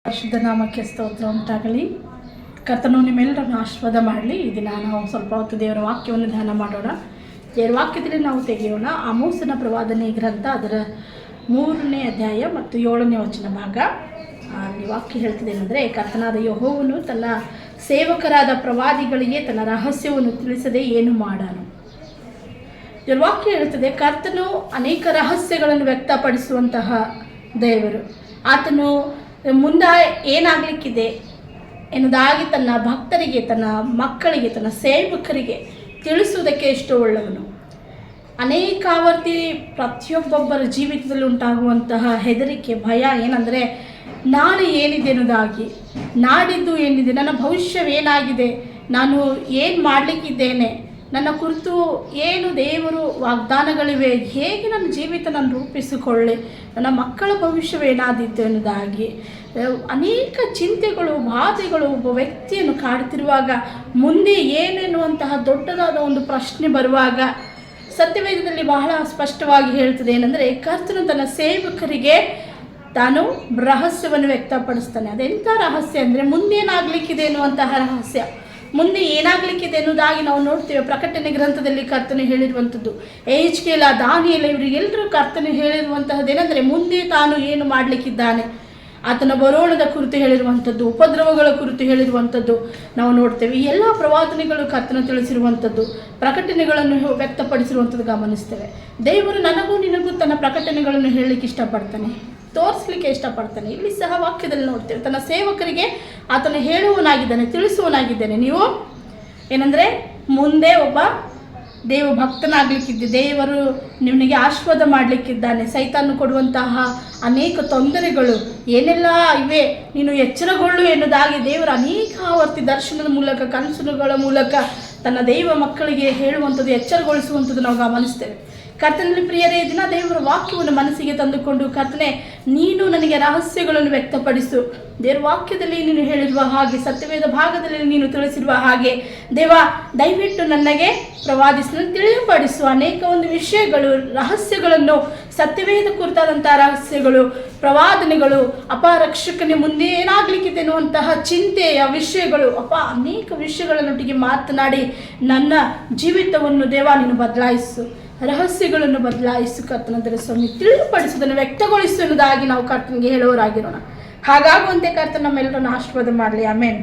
ಪರಿಶುದ್ಧ ನಾಮಕ್ಕೆ ಸ್ತೋತ್ರ ಉಂಟಾಗಲಿ. ಕರ್ತನು ನಿಮ್ಮೆಲ್ಲರನ್ನು ಆಶೀರ್ವಾದ ಮಾಡಲಿ. ಈ ದಿನ ನಾವು ಸ್ವಲ್ಪ ಹೊತ್ತು ದೇವರ ವಾಕ್ಯವನ್ನು ಧ್ಯಾನ ಮಾಡೋಣ. ದೇವರ ವಾಕ್ಯದಲ್ಲಿ ನಾವು ತೆಗೆಯೋಣ ಆಮೋಸನ ಪ್ರವಾದನೆ ಗ್ರಂಥ, ಅದರ 3ನೇ ಅಧ್ಯಾಯ ಮತ್ತು 7ನೇ ವಚನ ಭಾಗ. ಅಲ್ಲಿ ವಾಕ್ಯ ಹೇಳ್ತಿದ್ದೇನೆಂದರೆ, ಕರ್ತನಾದ ಯೆಹೋವನು ತನ್ನ ಸೇವಕರಾದ ಪ್ರವಾದಿಗಳಿಗೆ ತನ್ನ ರಹಸ್ಯವನ್ನು ತಿಳಿಸದೆ ಏನು ಮಾಡಾನು. ದೇವರ ವಾಕ್ಯ ಹೇಳ್ತದೆ, ಕರ್ತನು ಅನೇಕ ರಹಸ್ಯಗಳನ್ನು ವ್ಯಕ್ತಪಡಿಸುವಂತಹ ದೇವರು. ಆತನು ಮುಂದೆ ಏನಾಗಲಿಕ್ಕಿದೆ ಎನ್ನುವುದಾಗಿ ತನ್ನ ಭಕ್ತರಿಗೆ, ತನ್ನ ಮಕ್ಕಳಿಗೆ, ತನ್ನ ಸೇವಕರಿಗೆ ತಿಳಿಸುವುದಕ್ಕೆ ಎಷ್ಟು ಒಳ್ಳೆಯವನು. ಅನೇಕಾವರ್ತಿ ಪ್ರತಿಯೊಬ್ಬೊಬ್ಬರ ಜೀವಿತದಲ್ಲಿ ಉಂಟಾಗುವಂತಹ ಹೆದರಿಕೆ, ಭಯ ಏನಂದರೆ ನಾಳೆ ಏನಿದೆ ಅನ್ನೋದಾಗಿ, ನಾಡಿದ್ದು ಏನಿದೆ, ನನ್ನ ಭವಿಷ್ಯವೇನಾಗಿದೆ, ನಾನು ಏನು ಮಾಡಲಿಕ್ಕಿದ್ದೇನೆ, ನನ್ನ ಕುರಿತು ಏನು ದೇವರು ವಾಗ್ದಾನಗಳಿವೆ, ಹೇಗೆ ನನ್ನ ಜೀವಿತ ನಾನು ರೂಪಿಸಿಕೊಳ್ಳಿ, ನನ್ನ ಮಕ್ಕಳ ಭವಿಷ್ಯವೇನಾದಿತ್ತು ಎನ್ನುವುದಾಗಿ ಅನೇಕ ಚಿಂತೆಗಳು, ಬಾಧೆಗಳು ಒಬ್ಬ ವ್ಯಕ್ತಿಯನ್ನು ಕಾಡ್ತಿರುವಾಗ, ಮುಂದೆ ಏನೆನ್ನುವಂತಹ ದೊಡ್ಡದಾದ ಒಂದು ಪ್ರಶ್ನೆ ಬರುವಾಗ ಸತ್ಯವೇದದಲ್ಲಿ ಬಹಳ ಸ್ಪಷ್ಟವಾಗಿ ಹೇಳ್ತದೆ ಏನಂದರೆ, ಕರ್ತನು ತನ್ನ ಸೇವಕರಿಗೆ ತಾನು ರಹಸ್ಯವನ್ನು ವ್ಯಕ್ತಪಡಿಸ್ತಾನೆ. ಅದೆಂಥ ರಹಸ್ಯ ಅಂದರೆ, ಮುಂದೇನಾಗಲಿಕ್ಕಿದೆ ಎನ್ನುವಂತಹ ರಹಸ್ಯ, ಮುಂದೆ ಏನಾಗಲಿಕ್ಕಿದೆ ಎನ್ನುವುದಾಗಿ ನಾವು ನೋಡ್ತೇವೆ. ಪ್ರಕಟಣೆ ಗ್ರಂಥದಲ್ಲಿ ಕರ್ತನೆ ಹೇಳಿರುವಂಥದ್ದು, ಎಹೆಜ್ಕೇಲ, ದಾನಿಯೇಲ ಇವರಿಗೆಲ್ಲರೂ ಕರ್ತನೆ ಹೇಳಿರುವಂತಹದ್ದೇನೆಂದರೆ, ಮುಂದೆ ತಾನು ಏನು ಮಾಡಲಿಕ್ಕಿದ್ದಾನೆ, ಆತನ ಬರೋಣದ ಕುರಿತು ಹೇಳಿರುವಂಥದ್ದು, ಉಪದ್ರವಗಳ ಕುರಿತು ಹೇಳಿರುವಂಥದ್ದು ನಾವು ನೋಡ್ತೇವೆ. ಈ ಎಲ್ಲ ಪ್ರವಾದನೆಗಳು ಕರ್ತನ ತಿಳಿಸಿರುವಂಥದ್ದು, ಪ್ರಕಟಣೆಗಳನ್ನು ವ್ಯಕ್ತಪಡಿಸಿರುವಂಥದ್ದು ಗಮನಿಸ್ತೇವೆ. ದೇವರು ನನಗೂ ನಿನಗೂ ತನ್ನ ಪ್ರಕಟಣೆಗಳನ್ನು ಹೇಳಲಿಕ್ಕೆ ಇಷ್ಟಪಡ್ತಾನೆ, ತೋರಿಸ್ಲಿಕ್ಕೆ ಇಷ್ಟಪಡ್ತಾನೆ. ಇಲ್ಲಿ ಸಹ ವಾಕ್ಯದಲ್ಲಿ ನೋಡ್ತೇವೆ, ತನ್ನ ಸೇವಕರಿಗೆ ಆತನು ಹೇಳುವನಾಗಿದ್ದಾನೆ, ತಿಳಿಸುವನಾಗಿದ್ದಾನೆ. ನೀವು ಏನಂದರೆ, ಮುಂದೆ ಒಬ್ಬ ದೇವ ಭಕ್ತನಾಗಲಿಕ್ಕಿದ್ದೆ, ದೇವರು ನಿಮಗೆ ಆಶೀರ್ವಾದ ಮಾಡಲಿಕ್ಕಿದ್ದಾನೆ. ಸೈತಾನು ಕೊಡುವಂತಹ ಅನೇಕ ತೊಂದರೆಗಳು ಏನೆಲ್ಲ ಇವೆ, ನೀನು ಎಚ್ಚರಗೊಳ್ಳು ಎನ್ನುವುದಾಗಿ ದೇವರು ಅನೇಕ ಆವರ್ತಿ ದರ್ಶನದ ಮೂಲಕ, ಕನಸುಗಳ ಮೂಲಕ ತನ್ನ ದೈವ ಮಕ್ಕಳಿಗೆ ಹೇಳುವಂಥದ್ದು, ಎಚ್ಚರಗೊಳಿಸುವಂಥದ್ದು ನಾವು ಗಮನಿಸ್ತೇವೆ. ಕರ್ತನಲ್ಲಿ ಪ್ರಿಯರೇ, ದಿನ ದೇವರ ವಾಕ್ಯವನ್ನು ಮನಸ್ಸಿಗೆ ತಂದುಕೊಂಡು, ಕರ್ತನೆ ನೀನು ನನಗೆ ರಹಸ್ಯಗಳನ್ನು ವ್ಯಕ್ತಪಡಿಸು. ದೇವರ ವಾಕ್ಯದಲ್ಲಿ ನೀನು ಹೇಳಿರುವ ಹಾಗೆ, ಸತ್ಯವೇದ ಭಾಗದಲ್ಲಿ ನೀನು ತಿಳಿಸಿರುವ ಹಾಗೆ ದೇವ ದಯವಿಟ್ಟು ನನಗೆ ಪ್ರವಾದಿಸಲು ತಿಳಿಯಪಡಿಸು. ಅನೇಕ ಒಂದು ವಿಷಯಗಳು, ರಹಸ್ಯಗಳನ್ನು, ಸತ್ಯವೇದ ಕುರಿತಾದಂಥ ರಹಸ್ಯಗಳು, ಪ್ರವಾದನೆಗಳು, ರಕ್ಷಕನೇ ಮುಂದೆ ಏನಾಗಲಿಕ್ಕಿದೆ ಅನ್ನುವಂತಹ ಚಿಂತೆಯ ವಿಷಯಗಳು, ಅನೇಕ ವಿಷಯಗಳನ್ನೊಟ್ಟಿಗೆ ಮಾತನಾಡಿ ನನ್ನ ಜೀವಿತವನ್ನು ದೇವ ನೀನು ಬದಲಾಯಿಸು, ರಹಸ್ಯಗಳನ್ನು ಬದಲಾಯಿಸು. ಕರ್ತನ ಸ್ವಾಮಿ ತಿಳಿದುಪಡಿಸುವುದನ್ನು ವ್ಯಕ್ತಗೊಳಿಸು ಎನ್ನುವುದಾಗಿ ನಾವು ಕರ್ತನಿಗೆ ಹೇಳುವವರಾಗಿರೋಣ. ಹಾಗಾಗುವಂತೆ ಕರ್ತನ ನಮ್ಮೆಲ್ಲರನ್ನು ಆಶೀರ್ವಾದ ಮಾಡಲಿ. ಆಮೆನ್.